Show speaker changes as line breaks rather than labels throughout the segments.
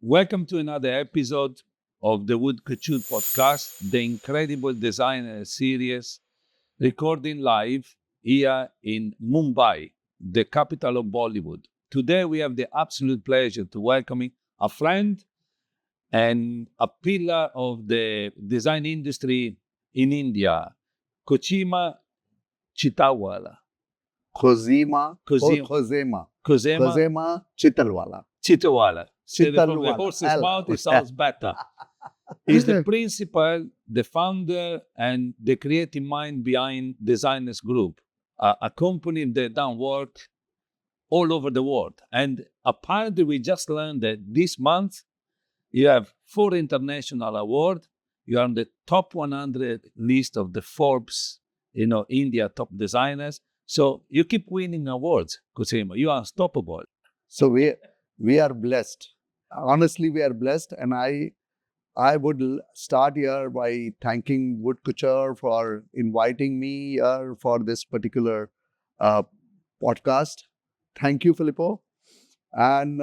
Welcome to another episode of the Wood Couture Podcast, the incredible designer series, recording live here in Mumbai, the capital of Bollywood. Today, we have the absolute pleasure to welcoming a friend and a pillar of the design industry in India, Khozema Chitalwala.
Khozema,
Khozema,
Khozema,
Khozema
Khozema Chitalwala.
Chitalwala. Say that from the
Chitalwala.
horse's mouth, it sounds better. He's the principal, the founder, and the creative mind behind Designers Group, a company that done work all over the world. And apparently, we just learned that this month you have 4 international awards. You are on the top 100 list of the Forbes, India top designers. So you keep winning awards, Khozema. You are unstoppable.
So we are blessed. Honestly, we are blessed, and I would start here by thanking Wood Couture for inviting me here for this particular uh, podcast. Thank you, Filippo. And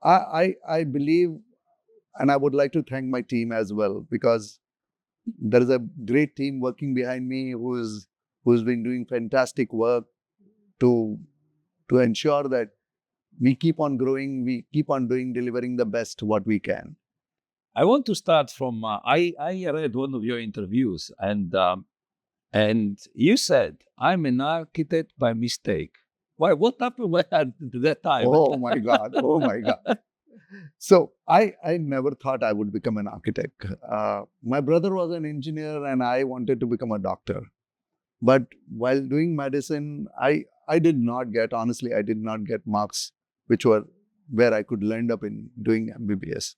I believe, and I would like to thank my team as well, because there is a great team working behind me who's been doing fantastic work to ensure that we keep on growing, we keep on delivering the best what we can.
I want to start from I read one of your interviews, and you said I'm an architect by mistake. Why? What happened at that time?
Oh my God! Oh my God! So I never thought I would become an architect. My brother was an engineer, and I wanted to become a doctor. But while doing medicine, I did not get, honestly, I did not get marks which were where I could land up in doing MBBS,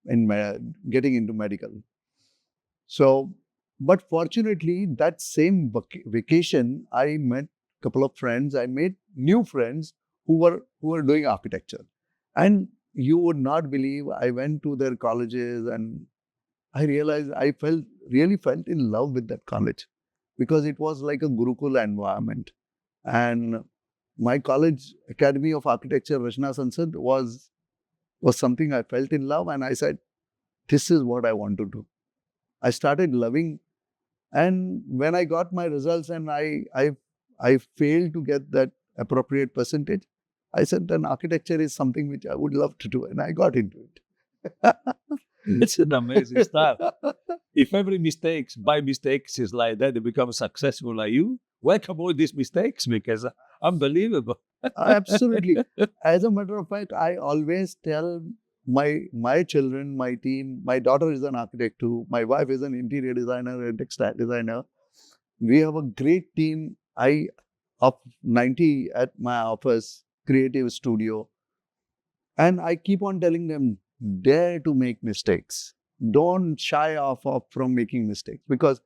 in getting into medical. So, but fortunately, that same vacation, I met a couple of friends. I made new friends who were doing architecture, and you would not believe. I went to their colleges, and I realized I really felt in love with that college, because it was like a Gurukul environment. And my college, Academy of Architecture, Rachna Sansad, was something I felt in love, and I said, this is what I want to do. I started loving, and when I got my results and I failed to get that appropriate percentage, I said, then architecture is something which I would love to do, and I got into it.
It's an amazing start. If every mistakes by mistakes is like that, they become successful like you. Welcome all these mistakes, because unbelievable.
Absolutely. As a matter of fact, I always tell my children, my team, my daughter is an architect too. My wife is an interior designer and textile designer. We have a great team. I of 90 at my office, creative studio. And I keep on telling them, dare to make mistakes. Don't shy off from making mistakes, because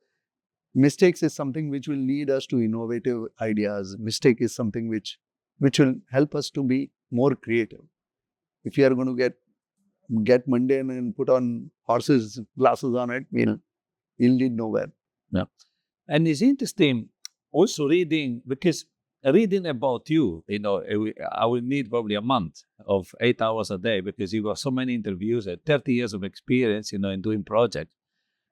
mistakes is something which will lead us to innovative ideas. Mistake is something which will help us to be more creative. If you are going to get mundane and put on horses glasses on it, you'll lead nowhere.
Yeah. And it's interesting also because reading about you, I will need probably a month of 8 hours a day, because you got so many interviews and 30 years of experience, in doing projects.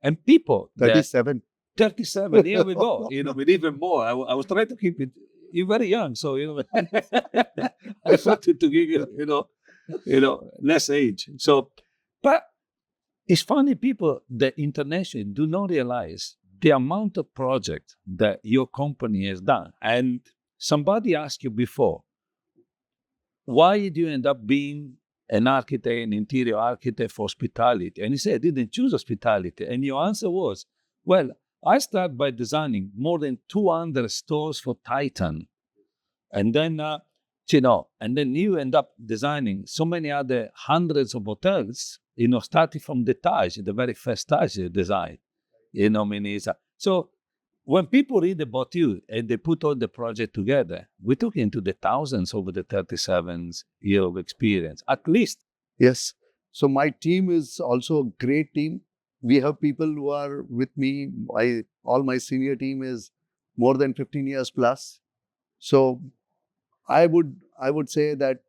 And people
37.
37, here we go, with even more. I was trying to keep it, you're very young, so, I wanted to give you, less age. So, but it's funny, people that internationally do not realize the amount of projects that your company has done. And somebody asked you before, why did you end up being an architect, an interior architect for hospitality? And you said, I didn't choose hospitality. And your answer was, well, I started by designing more than 200 stores for Titan. And then, and then you end up designing so many other hundreds of hotels, starting from the Taj, the very first Taj you designed. So when people read about you and they put all the project together, we took into the thousands over the 37 years of experience, at least.
Yes. So my team is also a great team. We have people who are with me. All my senior team is more than 15 years plus. So I would say that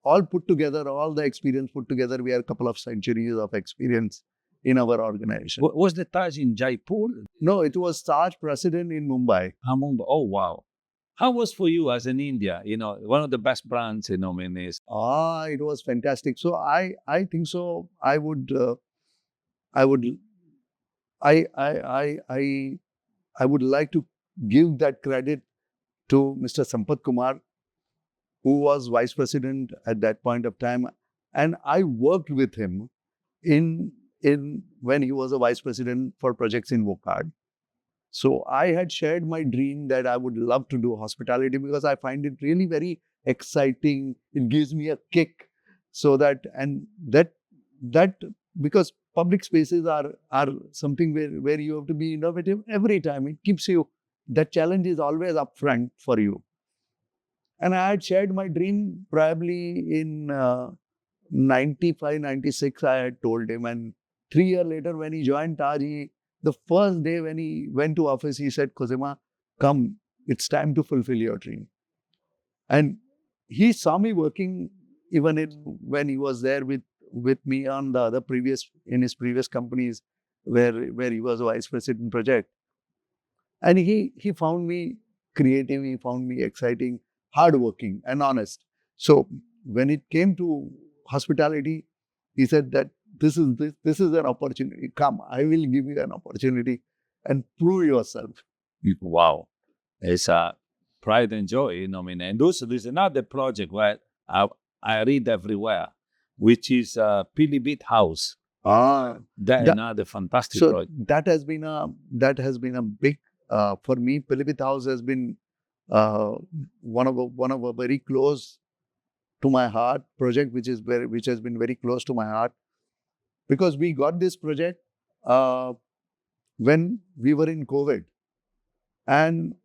all put together, all the experience put together, we are a couple of centuries of experience in our organization.
Was the Taj in Jaipur?
No, it was Taj President in Mumbai.
Mumbai. Oh, wow. How was for you as an India? One of the best brands, is
It was fantastic. So I think so. I would I would I would like to give that credit to Mr. Sampath Kumar, who was vice president at that point of time, and I worked with him in when he was a vice president for projects in Vocard. So I had shared my dream that I would love to do hospitality because I find it really very exciting. It gives me a kick. So that because public spaces are something where you have to be innovative every time. It keeps you, that challenge is always up front for you. And I had shared my dream probably in 95, 96, I had told him. And 3 years later, when he joined Taj, the first day when he went to office, he said, Khozema, come, it's time to fulfill your dream. And he saw me working even when he was there with me on in his previous companies where he was a vice president project. And he found me creative, he found me exciting, hardworking and honest. So when it came to hospitality, he said that this is an opportunity. Come, I will give you an opportunity and prove yourself.
Wow. It's a pride and joy, And there's another project where I read everywhere, which is Pilibhit House. Another fantastic project.
That has been a big for me. Pilibhit House has been one of a very close to my heart project, which has been very close to my heart, because we got this project when we were in COVID, and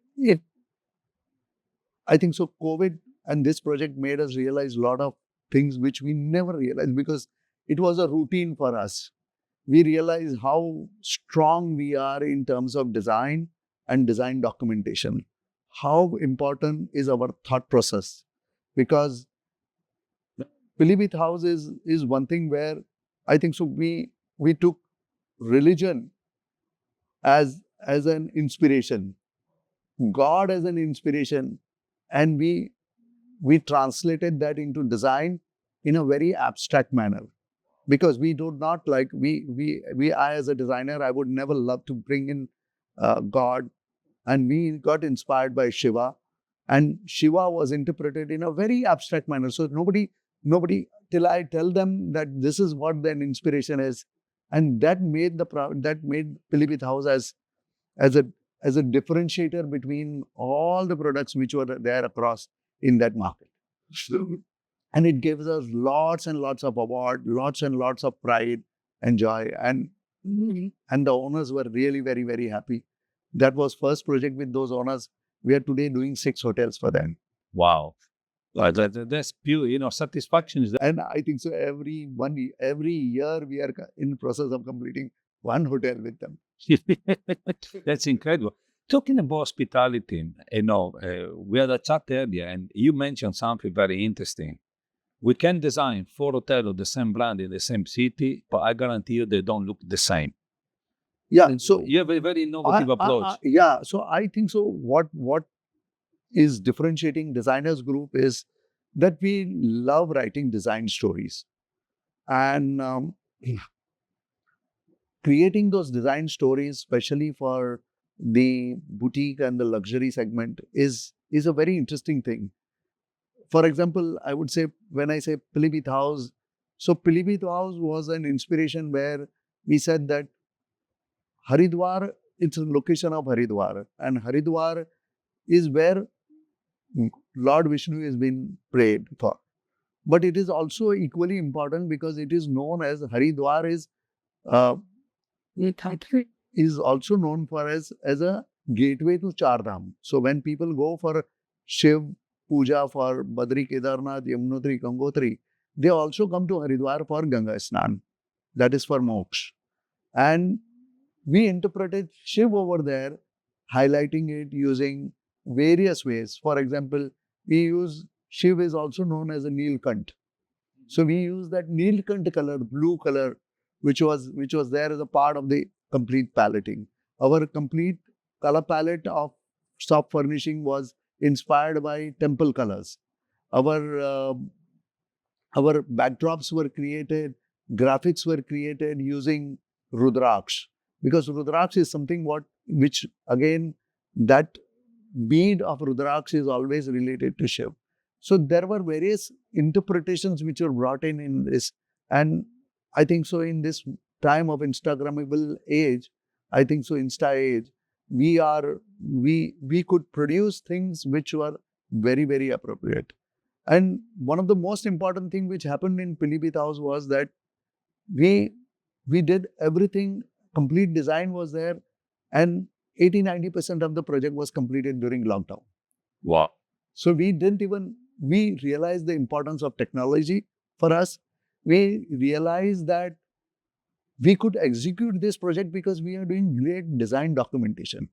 I think so. COVID and this project made us realize a lot of things which we never realized because it was a routine for us. We realized how strong we are in terms of design and design documentation. How important is our thought process? Because Pilibhit House is one thing where I think so we took religion as an inspiration, God as an inspiration, and we translated that into design in a very abstract manner. Because we do not like I as a designer, I would never love to bring in God, and we got inspired by Shiva, and Shiva was interpreted in a very abstract manner. So nobody till I tell them that this is what that inspiration is, and that made Pilibhit House as a differentiator between all the products which were there across in that market. And it gives us lots and lots of awards, lots and lots of pride and joy. And the owners were really very, very happy. That was first project with those owners. We are today doing 6 hotels for them.
Wow. That's pure, satisfaction is that.
And I think so every year we are in the process of completing 1 hotel with them.
That's incredible. Talking about hospitality, we had a chat earlier and you mentioned something very interesting. We can design 4 hotels of the same brand in the same city, but I guarantee you they don't look the same.
Yeah,
and
so
you have a very innovative approach.
So I think so. What is differentiating Designers Group is that we love writing design stories, and creating those design stories, especially for the boutique and the luxury segment, is a very interesting thing. For example, I would say when I say Pilibhit House, so Pilibhit House was an inspiration where we said that Haridwar, it's a location of Haridwar, and Haridwar is where Lord Vishnu has been prayed for. But it is also equally important because it is known as Haridwar is also known for as a gateway to Chardham. So when people go for Shiv Puja for Badri, Kedarnath, Yamunotri, Gangotri, they also come to Haridwar for Ganga Snan. That is for moksha. And we interpreted Shiv over there, highlighting it using various ways. For example, we use Shiv is also known as a Nilkant. So we used that Nilkant color, blue color, which was there as a part of the complete paletting. Our complete color palette of soft furnishing was inspired by temple colors. Our our backdrops were created, graphics were created using Rudraksh, because Rudraksh is something which again, that bead of Rudraksh is always related to Shiv. So there were various interpretations which were brought in this, and I think so in this time of Instagrammable age, I think so Insta age, we could produce things which were very, very appropriate. And one of the most important thing which happened in Pilibhit House was that we did everything, complete design was there, and 80-90% of the project was completed during lockdown.
Wow.
So we realized the importance of technology for us. We realized that we could execute this project because we are doing great design documentation.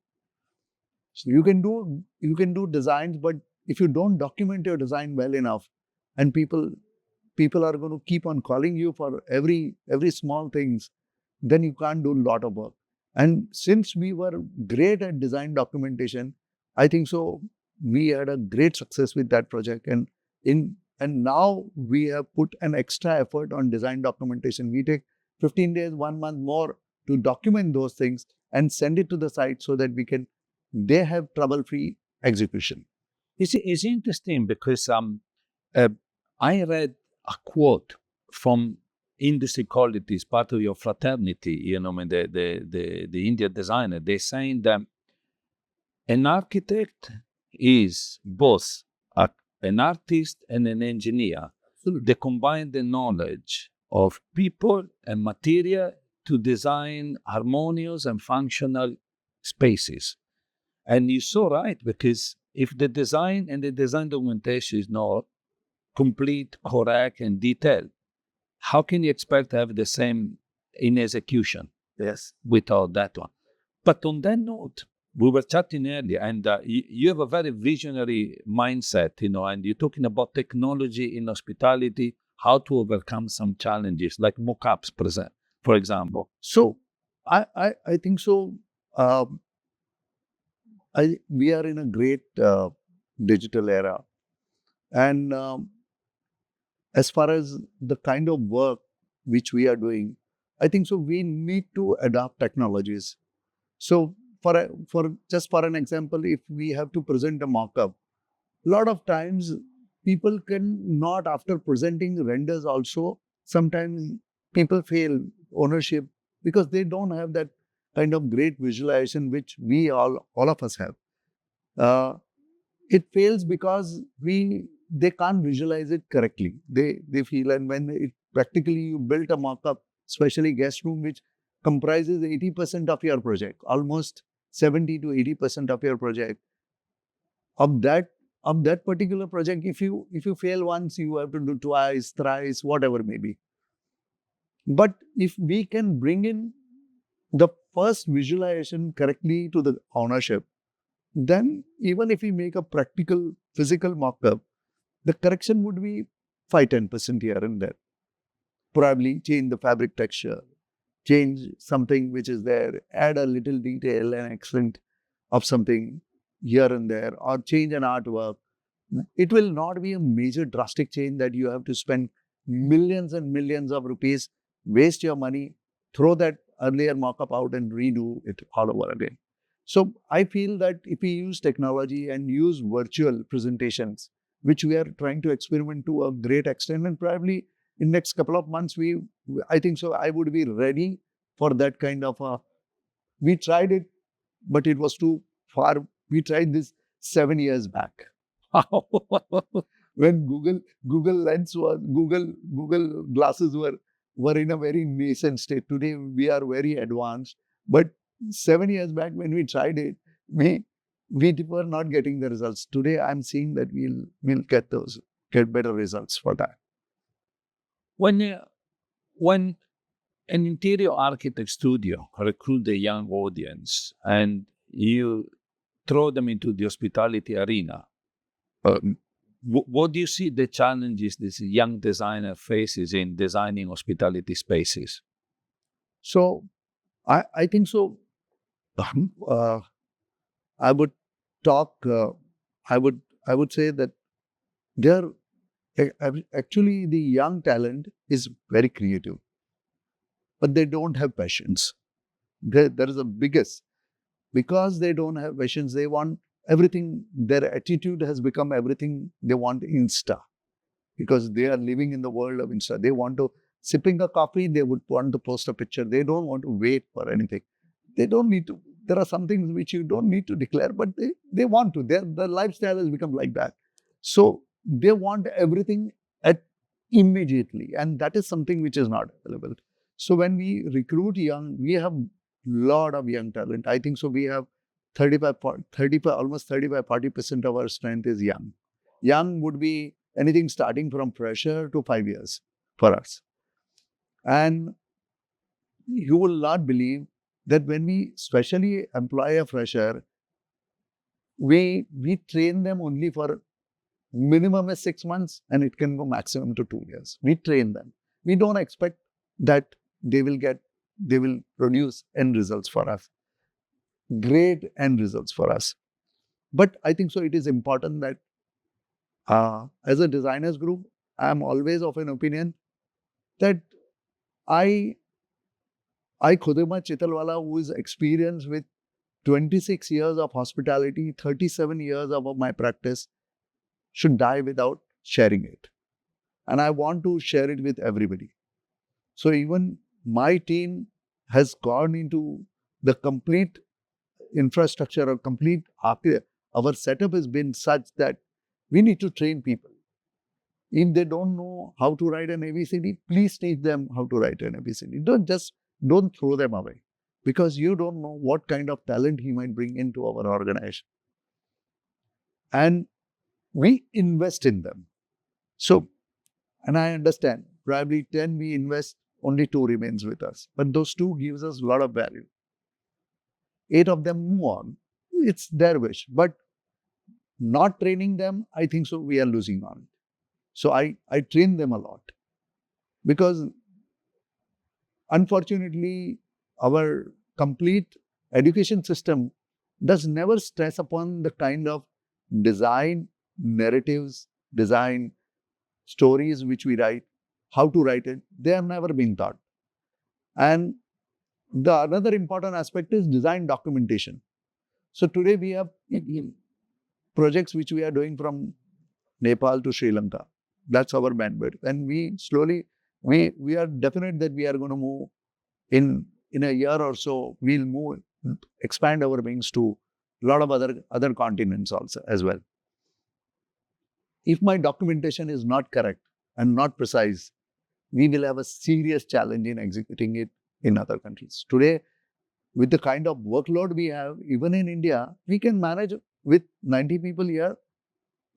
So you can do designs, but if you don't document your design well enough, and people are going to keep on calling you for every small things, then you can't do a lot of work. And since we were great at design documentation, I think so we had a great success with that project. And now we have put an extra effort on design documentation. We take 15 days, 1 month more to document those things and send it to the site so that they have trouble-free execution.
It's interesting because I read a quote from industry qualities, part of your fraternity, the Indian designer. They're saying that an architect is both an artist and an engineer.
Absolutely.
They combine the knowledge of people and material to design harmonious and functional spaces. And you're so right, because if the design and the design documentation is not complete, correct, and detailed, how can you expect to have the same in execution?
Yes.
Without that one. But on that note, we were chatting earlier, and you have a very visionary mindset, and you're talking about technology in hospitality, how to overcome some challenges, like mock-ups, for example.
So I think so. We are in a great digital era, and as far as the kind of work which we are doing, I think so we need to adopt technologies. So for an example, if we have to present a mock-up, a lot of times people can not, after presenting renders also, sometimes people fail ownership because they don't have that kind of great visualization which we all of us have. It fails because they can't visualize it correctly. They feel, and when practically you built a mock-up, especially guest room, which comprises 80% of your project, almost 70 to 80% of your project. Of that particular project, if you fail once, you have to do twice, thrice, whatever may be. But if we can bring in the first visualization correctly to the ownership, then even if we make a practical physical mock-up, the correction would be 5-10% here and there. Probably change the fabric texture, change something which is there, add a little detail and accent of something here and there, or change an artwork. It will not be a major drastic change that you have to spend millions and millions of rupees, waste your money, throw that earlier mock-up out and redo it all over again. So I feel that if we use technology and use virtual presentations, which we are trying to experiment to a great extent, and probably in next couple of months, I think so I would be ready for that kind of we tried it, but it was too far. We tried this 7 years back. When Google Lens was, Google glasses were in a very nascent state. Today we are very advanced, but 7 years back when we tried it, we were not getting the results. Today I'm seeing that we'll get better results for that.
When an interior architect studio recruit a young audience and you throw them into the hospitality arena, what do you see the challenges this young designer faces in designing hospitality spaces?
So I think so. Uh, I would talk. I would say that they're actually the young talent is very creative, but they don't have passions. There is a biggest because they don't have passions. They want everything. Their attitude has become everything they want Insta because they are living in the world of Insta. They want to sipping a coffee. They would want to post a picture. They don't want to wait for anything. They don't need to. There are some things which you don't need to declare, but they want to. Their lifestyle has become like that. So they want everything at immediately, and that is something which is not available. So when we recruit young, we have lot of young talent. I think so. We have 35, almost 35-40% of our strength is young. Young would be anything starting from fresher to 5 years for us. And you will not believe that when we specially employ a fresher, we train them only for minimum is 6 months and it can go maximum to 2 years. We train them. We don't expect that they will produce end results for us. Great end results for us. But I think so it is important that as a designers group, I am always of an opinion that I Khozema Chitalwala, who is experienced with 26 years of hospitality, 37 years of my practice, should die without sharing it. And I want to share it with everybody. So even my team has gone into the complete infrastructure or complete our setup has been such that we need to train people. If they don't know how to write an ABCD, please teach them how to write an ABCD. Don't throw them away because you don't know what kind of talent he might bring into our organization. And we invest in them. So, and I understand, probably 10 we invest, only 2 remains with us. But those 2 gives us a lot of value. 8 of them move on. It's their wish. But not training them, I think so we are losing on it. So I train them a lot. Because unfortunately, our complete education system does never stress upon the kind of design narratives, design stories which we write, how to write it. They have never been taught. And the another important aspect is design documentation. So today we have projects which we are doing from Nepal to Sri Lanka. That's our bandwidth. And we slowly, we are definite that we are going to move in a year or so, we'll move, expand our wings to a lot of other continents also as well. If my documentation is not correct and not precise, we will have a serious challenge in executing it in other countries. Today, with the kind of workload we have, even in India, we can manage with 90 people here.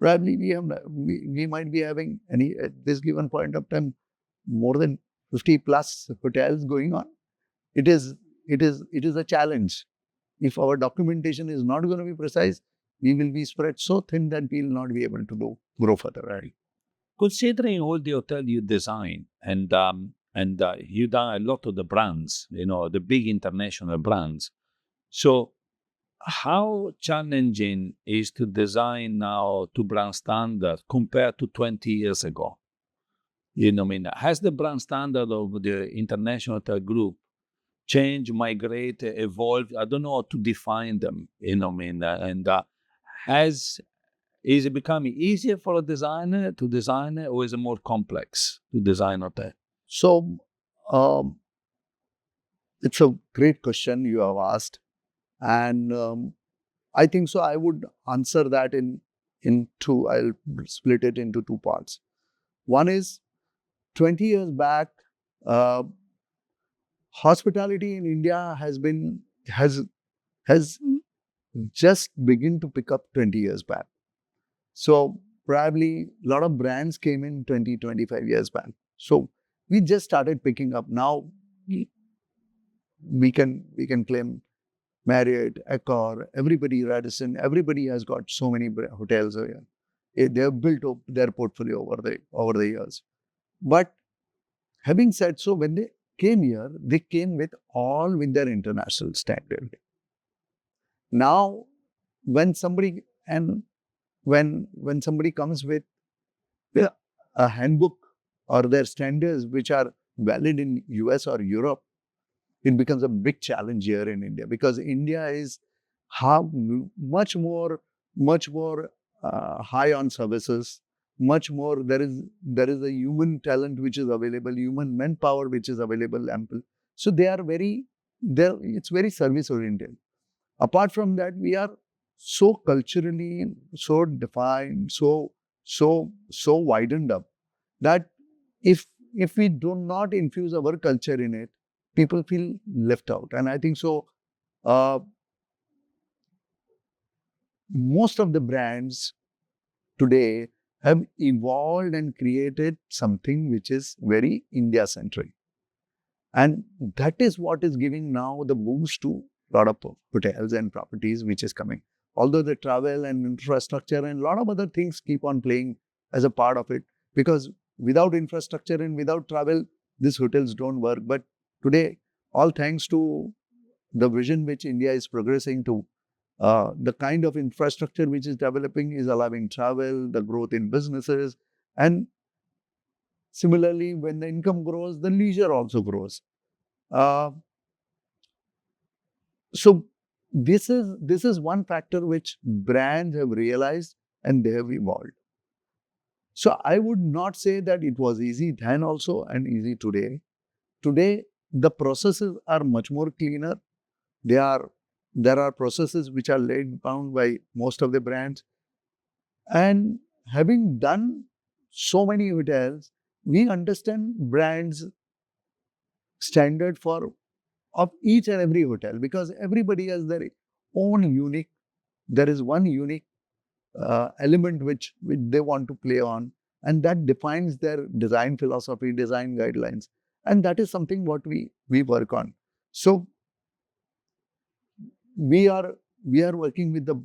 Probably we might be having at this given point of time more than 50 plus hotels going on. It is a challenge. If our documentation is not going to be precise, we will be spread so thin that we will not be able to grow further. Right?
Considering all the hotel you design and you done a lot of the brands, the big international brands. So how challenging is to design now to brand standard compared to 20 years ago? Has the brand standard of the international hotel group changed, migrate, evolved? I don't know how to define them, is it becoming easier for a designer to design it, or is it more complex to design a hotel?
So, it's a great question you have asked. And I think so I would answer that I'll split it into 2 parts. One is 20 years back, hospitality in India has just begun to pick up 20 years back. So probably a lot of brands came in 20, 25 years back. So we just started picking up. Now we can claim Marriott, Accor, everybody, Radisson, everybody has got so many hotels here. They have built up their portfolio over the years. But having said so, when they came here, they came with their international standard. Now, when somebody when somebody comes with a handbook or their standards which are valid in US or Europe, it becomes a big challenge here in India, because India is much more high on services, much more. There is a human talent which is available, human manpower which is available ample. So they are it's very service oriented. Apart from that, we are so culturally so defined, so widened up, that if we do not infuse our culture in it, people feel left out. And I think so. Most of the brands today have evolved and created something which is very India centric, and that is what is giving now the boost to a lot of hotels and properties which is coming. Although the travel and infrastructure and a lot of other things keep on playing as a part of it, because without infrastructure and without travel, these hotels don't work. But today, all thanks to the vision which India is progressing to, the kind of infrastructure which is developing is allowing travel, the growth in businesses, and similarly, when the income grows, the leisure also grows. So this is one factor which brands have realized and they have evolved. So I would not say that it was easy then also and easy today. Today, the processes are much more cleaner. There are processes which are laid down by most of the brands. And having done so many hotels, we understand brands' standard of each and every hotel, because everybody has their own unique. There is one unique element which they want to play on, and that defines their design philosophy, design guidelines, and that is something what we work on. So we are working with the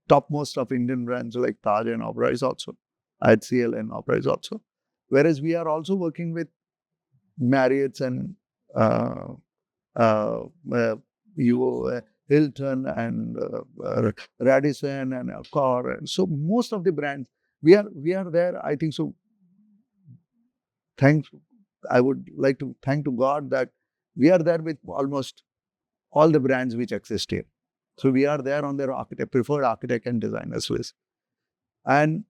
topmost of Indian brands like Taj and Oberoi also, HCL and Oberoi also, whereas we are also working with Marriott's and Hilton and Radisson and Accor. And so most of the brands we are there. I think so. I would like to thank to God that we are there with almost all the brands which exist here. So we are there on their preferred architect and designers list. And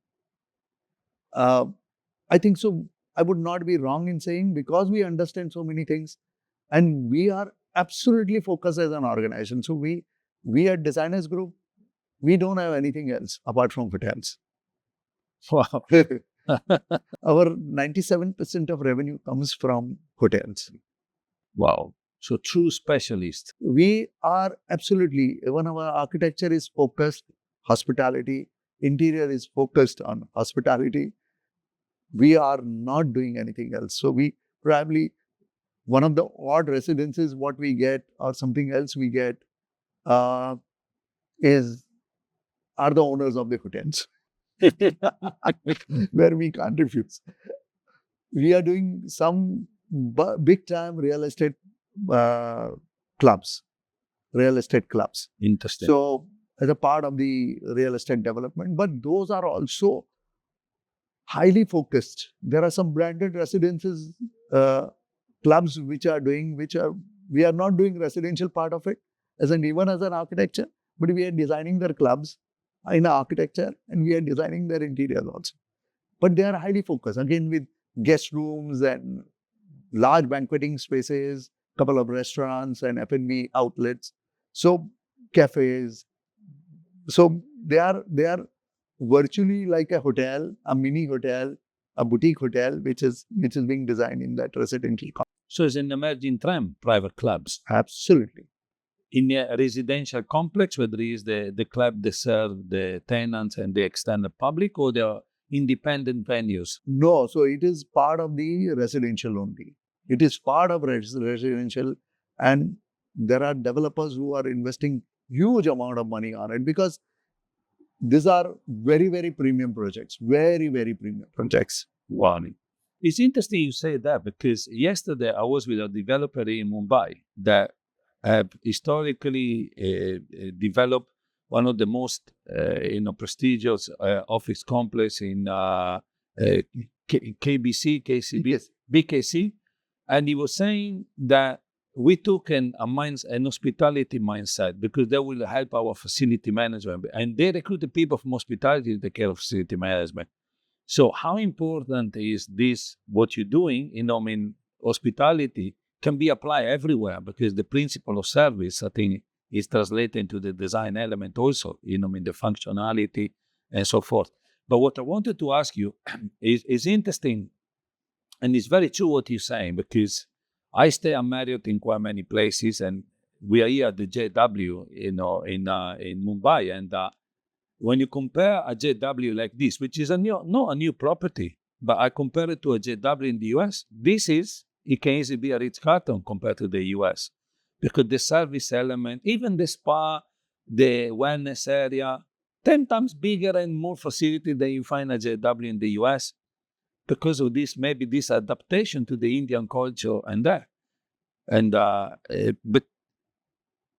I think so. I would not be wrong in saying, because we understand so many things, and we are absolutely focused as an organization. So we at Designers Group, we don't have anything else apart from hotels.
Wow.
Our 97% of revenue comes from hotels.
Wow. So true specialist.
We are absolutely, even our architecture is focused hospitality, interior is focused on hospitality. We are not doing anything else. So we probably, one of the odd residences what we get or something else we get are the owners of the hotels, where we can't refuse. We are doing some big time real estate clubs.
Interesting.
So as a part of the real estate development, but those are also highly focused. There are some branded residences clubs we are not doing residential part of it even as an architecture, but we are designing their clubs in architecture and we are designing their interiors also. But they are highly focused, again, with guest rooms and large banqueting spaces, couple of restaurants and F&B outlets, so cafes. So they are virtually like a hotel, a mini hotel, a boutique hotel, which is being designed in that residential complex.
So it's an emerging trend, private clubs.
Absolutely.
In a residential complex, whether it is the club that serve the tenants and the extended public, or they are independent venues?
No, so it is part of the residential only. It is part of residential, and there are developers who are investing huge amount of money on it, because these are very, very premium projects. Very, very premium projects.
Wow. It's interesting you say that, because yesterday I was with a developer in Mumbai that have historically developed one of the most prestigious office complex in KBC, KCB,
Yes.
BKC, and he was saying that we took an hospitality mindset, because that will help our facility management, and they recruited people from hospitality to take care of facility management. So how important is this, what you're doing, hospitality can be applied everywhere, because the principle of service, I think, is translated into the design element also, the functionality and so forth. But what I wanted to ask you is interesting, and it's very true what you're saying, because I stay at Marriott in quite many places, and we are here at the JW, in Mumbai, and when you compare a JW like this, which is not a new property, but I compare it to a JW in the US, it can easily be a Ritz-Carlton compared to the US, because the service element, even the spa, the wellness area, 10 times bigger and more facility than you find at JW in the US, because of maybe this adaptation to the Indian culture and that. And but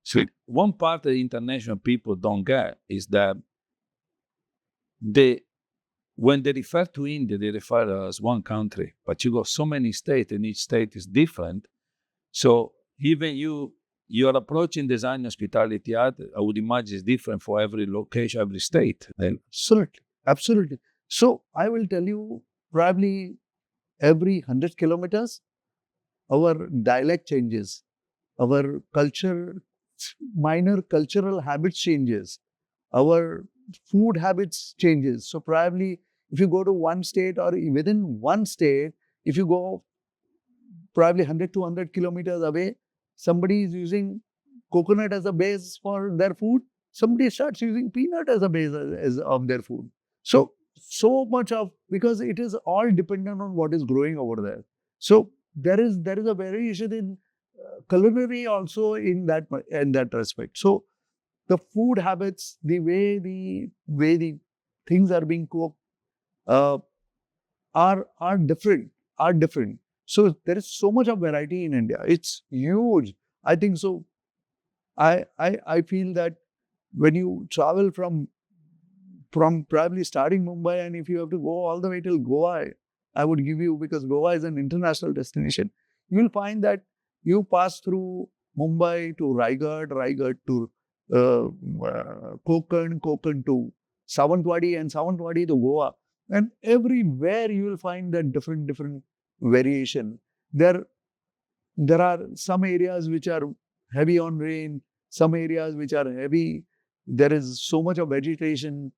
so one part that international people don't get is that when they refer to India, they refer as one country, but you got so many states, and each state is different. So even your approach in design hospitality art, I would imagine, is different for every location, every state.
Absolutely. So I will tell you, probably every 100 kilometers, our dialect changes, our minor cultural habits changes, our food habits changes. So probably if you go to one state, or within one state, if you go probably 100 to 100 kilometers away, somebody is using coconut as a base for their food. Somebody starts using peanut as a base of their food. So much of, because it is all dependent on what is growing over there. So there is a variation in culinary also in that respect. So the food habits, the way the things are being cooked, are different. So there is so much of variety in India. It's huge. I think so. I feel that when you travel from probably starting Mumbai, and if you have to go all the way till Goa, I would give you, because Goa is an international destination, you will find that you pass through Mumbai to Raigad to Konkan to Sawantwadi, and Sawantwadi to Goa. And everywhere you will find that different variation. There are some areas which are heavy on rain, some areas which are heavy. There is so much of vegetation.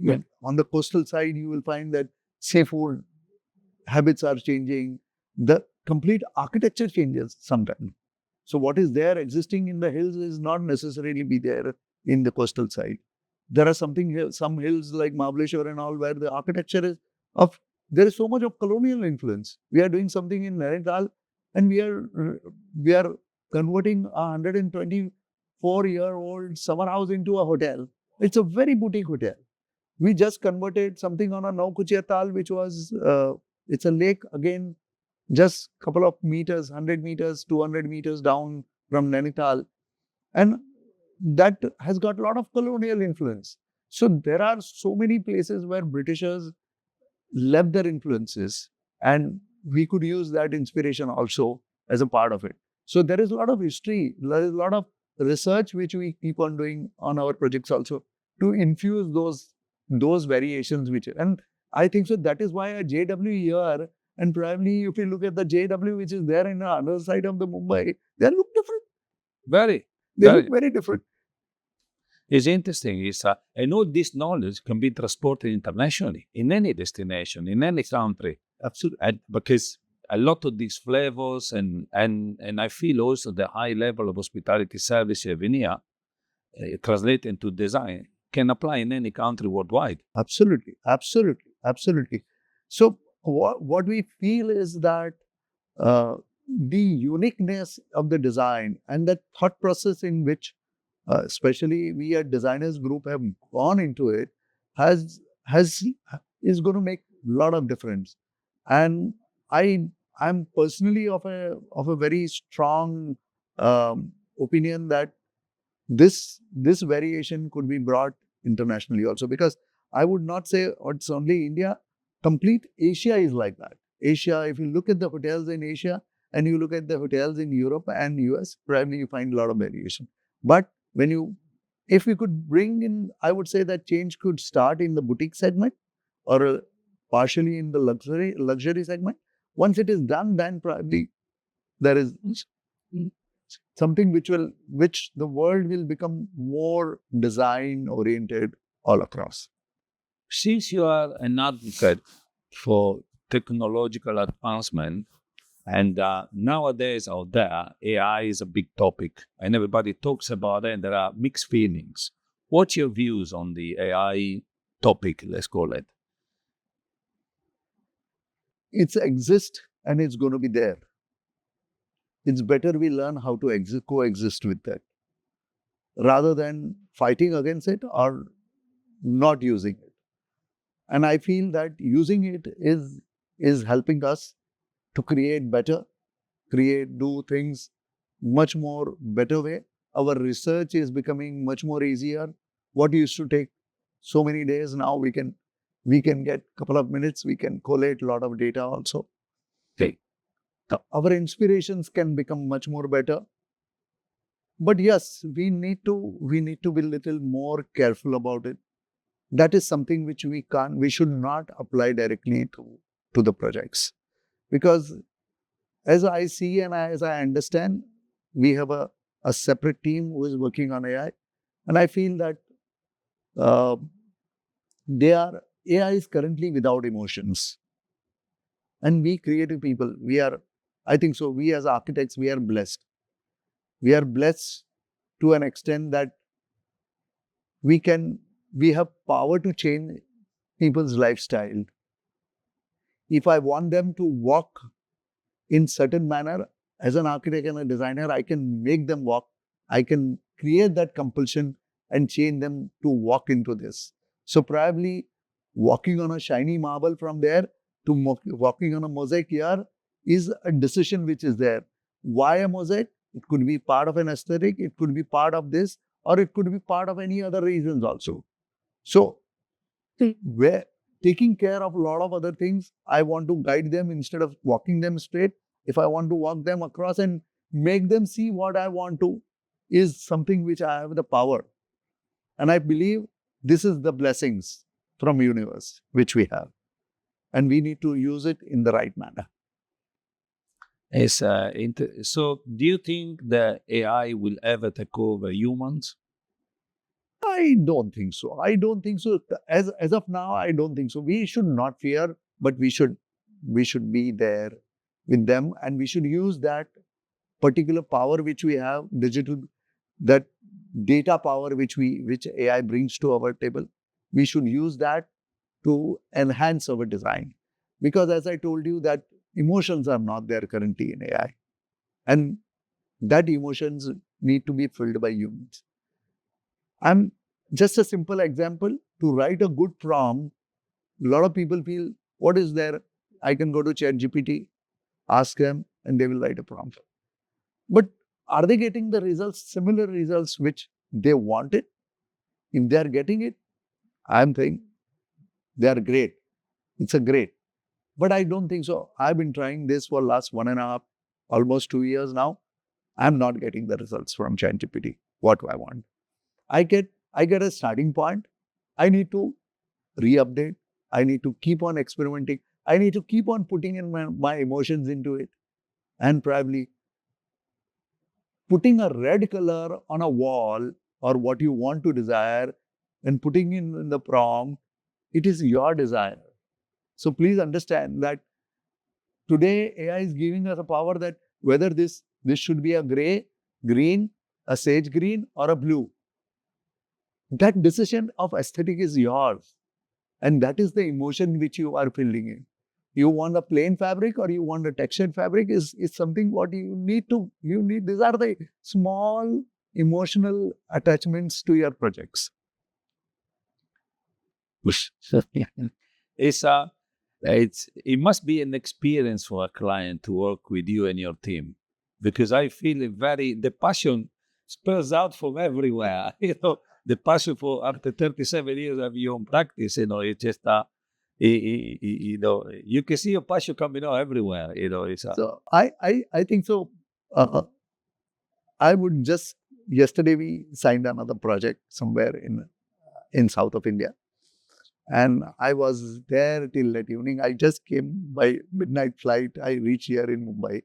Yeah.
On the coastal side, you will find that seafood habits are changing. The complete architecture changes sometimes. So what is there existing in the hills is not necessarily be there in the coastal side. There are some hills like Mahabaleshwar and all, where the architecture is there is so much of colonial influence. We are doing something in Nainital, and we are converting a 124-year-old summer house into a hotel. It's a very boutique hotel. We just converted something on a Naukuchia Tal, which was, it's a lake again, just couple of meters, 100 meters, 200 meters down from Nainital. And that has got a lot of colonial influence. So there are so many places where Britishers left their influences, and we could use that inspiration also as a part of it. So there is a lot of history, there is a lot of research which we keep on doing on our projects also to infuse those variations and I think so that is why a JW here, and probably if you look at the JW which is there in the other side of the Mumbai, they look different. They look very different.
It's interesting. And all this knowledge can be transported internationally in any destination, in any country.
Absolutely.
Because a lot of these flavors and I feel also the high level of hospitality service in here, translated into design, can apply in any country worldwide.
Absolutely. So what we feel is that the uniqueness of the design and that thought process in which especially we at designers group have gone into it, has has is going to make a lot of difference. And I'm personally of a very strong opinion that this variation could be brought internationally also, because I would not say it's only India. Complete Asia is like that. Asia, if you look at the hotels in Asia and you look at the hotels in Europe and US, probably you find a lot of variation. But when you, if we could bring in, I would say that change could start in the boutique segment or partially in the luxury segment. Once it is done, then probably there is something which the world will become more design oriented all across.
Since you are an advocate for technological advancement, and nowadays out there, AI is a big topic, and everybody talks about it, and there are mixed feelings. What's your views on the AI topic, let's call it?
It's exist and it's going to be there. It's better we learn how to coexist with that rather than fighting against it or not using it. And I feel that using it is helping us to create better, do things much more better way. Our research is becoming much more easier. What used to take so many days, now we can get couple of minutes, we can collate a lot of data also.
Okay.
Our inspirations can become much more better. But yes, we need to be a little more careful about it. That is something which we should not apply directly to the projects. Because as I see and as I understand, we have a separate team who is working on AI. And I feel that AI is currently without emotions. And we creative people, I think so, we as architects, we are blessed. We are blessed to an extent that we have power to change people's lifestyle. If I want them to walk in certain manner, as an architect and a designer, I can make them walk. I can create that compulsion and change them to walk into this. So probably walking on a shiny marble from there to walking on a mosaic here is a decision which is there. Why a mosaic? It could be part of an aesthetic, it could be part of this, or it could be part of any other reasons also. So, where taking care of a lot of other things, I want to guide them instead of walking them straight. If I want to walk them across and make them see what I want to, is something which I have the power. And I believe this is the blessings from universe which we have. And we need to use it in the right manner.
So, do you think the AI will ever take over humans?
I don't think so. I don't think so. As of now, I don't think so. We should not fear, but we should be there with them, and we should use that particular power which we have, digital, that data power which AI brings to our table. We should use that to enhance our design. Because as I told you, that emotions are not there currently in AI. And that emotions need to be filled by humans. I'm just a simple example. To write a good prompt, a lot of people feel, what is there? I can go to ChatGPT, ask them, and they will write a prompt. But are they getting the results, similar results which they wanted? If they are getting it, I'm saying they are great. It's a great. But I don't think so. I've been trying this for last 1.5, almost 2 years now. I'm not getting the results from ChatGPT, what I want. I get a starting point. I need to re-update. I need to keep on experimenting. I need to keep on putting in my emotions into it. And probably putting a red color on a wall or what you want to desire and putting in the prompt, it is your desire. So please understand that today AI is giving us a power that whether this should be a gray, green, a sage green, or a blue. That decision of aesthetic is yours. And that is the emotion which you are filling in. You want a plain fabric or you want a textured fabric is something what you need. These are the small emotional attachments to your projects.
It must be an experience for a client to work with you and your team, because I feel the passion spills out from everywhere. The passion for after 37 years of your own practice, it's just you can see your passion coming out everywhere.
So I think so. I would just yesterday we signed another project somewhere in south of India. And I was there till that evening. I just came by midnight flight. I reached here in Mumbai.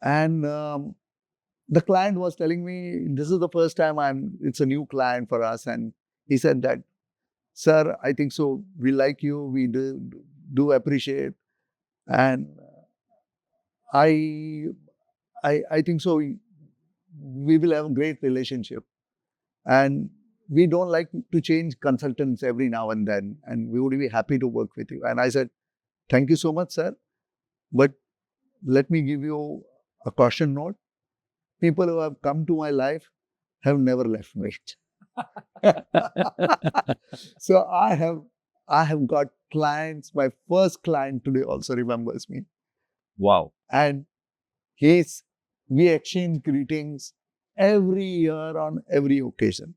And the client was telling me, this is the first time it's a new client for us. And he said that, sir, I think so. We like you. We do appreciate. And I think so. We will have a great relationship. And we don't like to change consultants every now and then, and we would be happy to work with you. And I said, thank you so much, sir. But let me give you a caution note. People who have come to my life have never left me. So I have got clients. My first client today also remembers me.
Wow.
And we exchange greetings every year on every occasion.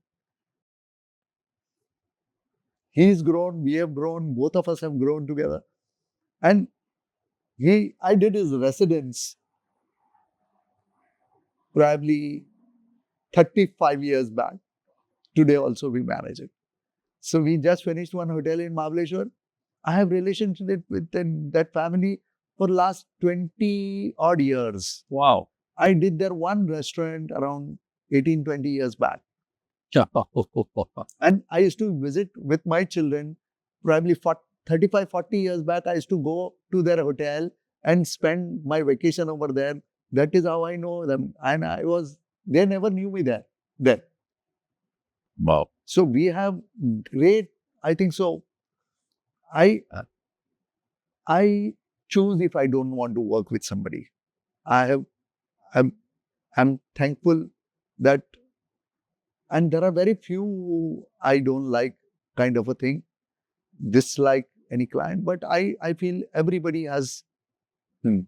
He's grown, we have grown, both of us have grown together. And I did his residence probably 35 years back. Today also we manage it. So we just finished one hotel in Mahabaleshwar. I have relationship with that family for last 20 odd years.
Wow.
I did their one restaurant around 18, 20 years back. And I used to visit with my children probably 35, 40 years back. I used to go to their hotel and spend my vacation over there. That is how I know them. And they never knew me there.
Wow.
So we have great, I think so. I choose if I don't want to work with somebody. I'm thankful that. And there are very few I don't like kind of a thing, dislike any client. But I feel everybody has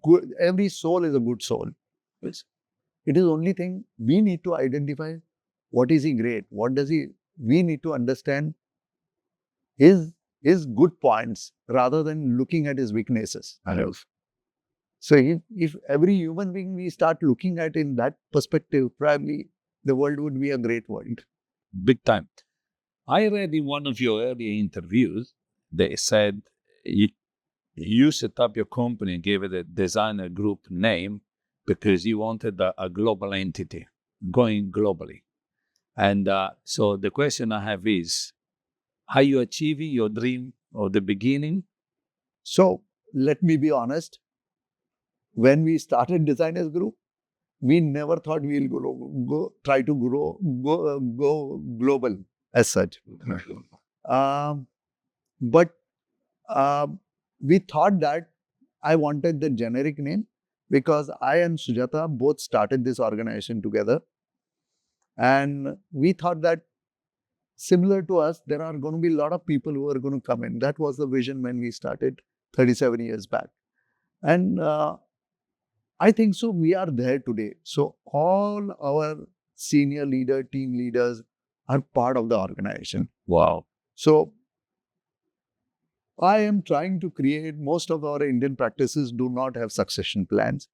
good, every soul is a good soul. It is only thing we need to identify what is he great, we need to understand his good points rather than looking at his weaknesses. So if every human being we start looking at in that perspective, probably the world would be a great world.
Big time. I read in one of your earlier interviews, they said you set up your company and gave it a designer group name because you wanted a global entity going globally. And so the question I have is, are you achieving your dream of the beginning?
So let me be honest. When we started Designers Group, we never thought we'll try to go global as such. But we thought that I wanted the generic name because I and Sujata both started this organization together. And we thought that similar to us, there are going to be a lot of people who are going to come in. That was the vision when we started 37 years back. And I think so we are there today. So all our senior leader, team leaders are part of the organization.
Wow.
So I am trying to create, most of our Indian practices do not have succession plans.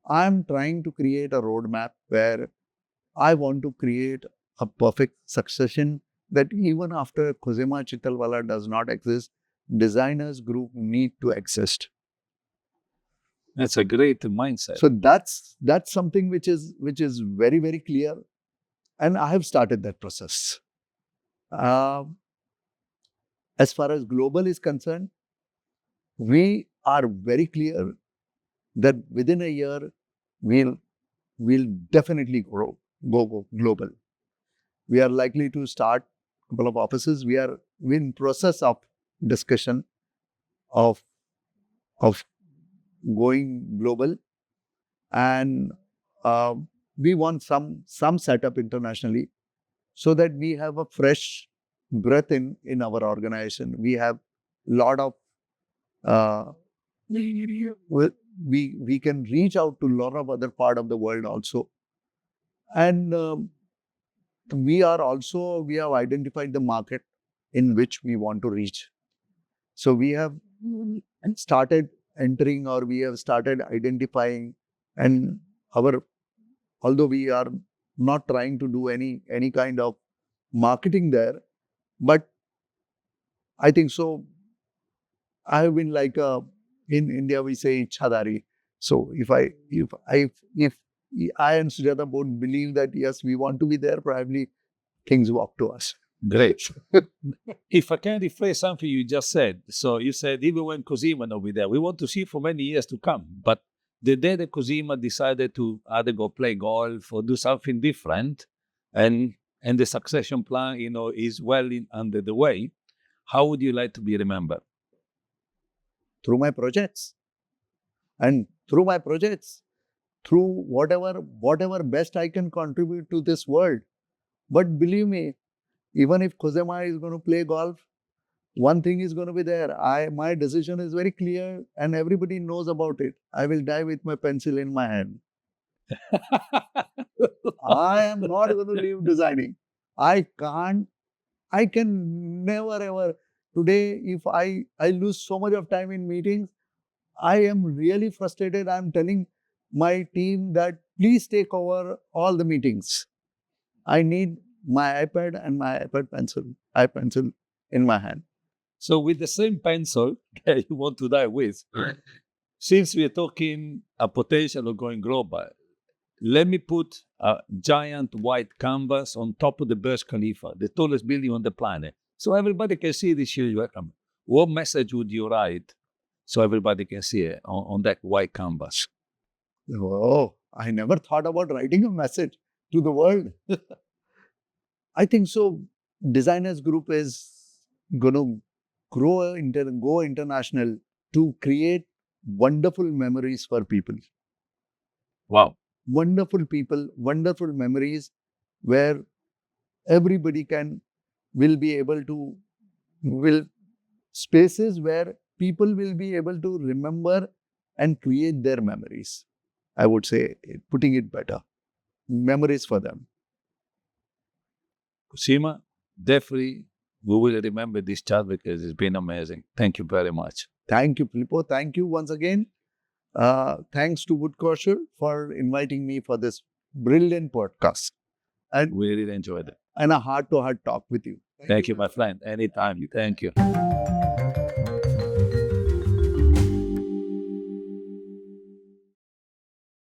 I am trying to create a roadmap where I want to create a perfect succession that even after Khozema Chitalwala does not exist, Designers Group need to exist.
That's a great mindset.
So that's something which is very, very clear. And I have started that process. As far as global is concerned, we are very clear that within a year, we'll definitely go global. We are likely to start a couple of offices. We are in process of discussion of going global. And we want some setup internationally so that we have a fresh breath in our organization. We have lot of we can reach out to a lot of other part of the world also, and we have identified the market in which we want to reach. So we have started entering, or we have started identifying, and although we are not trying to do any kind of marketing there, but I think so. I have been like in India we say ichhadari. So if I and Sujata both believe that yes, we want to be there, probably things walk to us.
Great. If I can rephrase something you just said. So you said even when Khozema will be there, we want to see for many years to come. But the day that Khozema decided to either go play golf or do something different, and the succession plan, is well under the way, how would you like to be remembered?
Through my projects. And through my projects, through whatever best I can contribute to this world. But believe me, even if Khozema is going to play golf, one thing is going to be there. My decision is very clear and everybody knows about it. I will die with my pencil in my hand. I am not going to leave designing. I can never ever. Today, if I lose so much of time in meetings, I am really frustrated. I'm telling my team that please take over all the meetings. I need my iPad and my iPencil in my hand.
So with the same pencil that you want to die with, since we're talking a potential of going global, let me put a giant white canvas on top of the Burj Khalifa, the tallest building on the planet, so everybody can see this huge welcome. What message would you write so everybody can see it on that white canvas?
Oh, I never thought about writing a message to the world. I think so. Designers Group is going to go international to create wonderful memories for people.
Wow.
Wonderful people, wonderful memories where everybody spaces where people will be able to remember and create their memories. I would say, putting it better, memories for them.
Khozema, definitely we will remember this chat because it's been amazing. Thank you very much.
Thank you, Filippo. Thank you once again. Thanks to Wood Couture for inviting me for this brilliant podcast. And
we really enjoyed it.
And a heart-to-heart talk with you.
Thank you, my friend. Anytime. Thank you.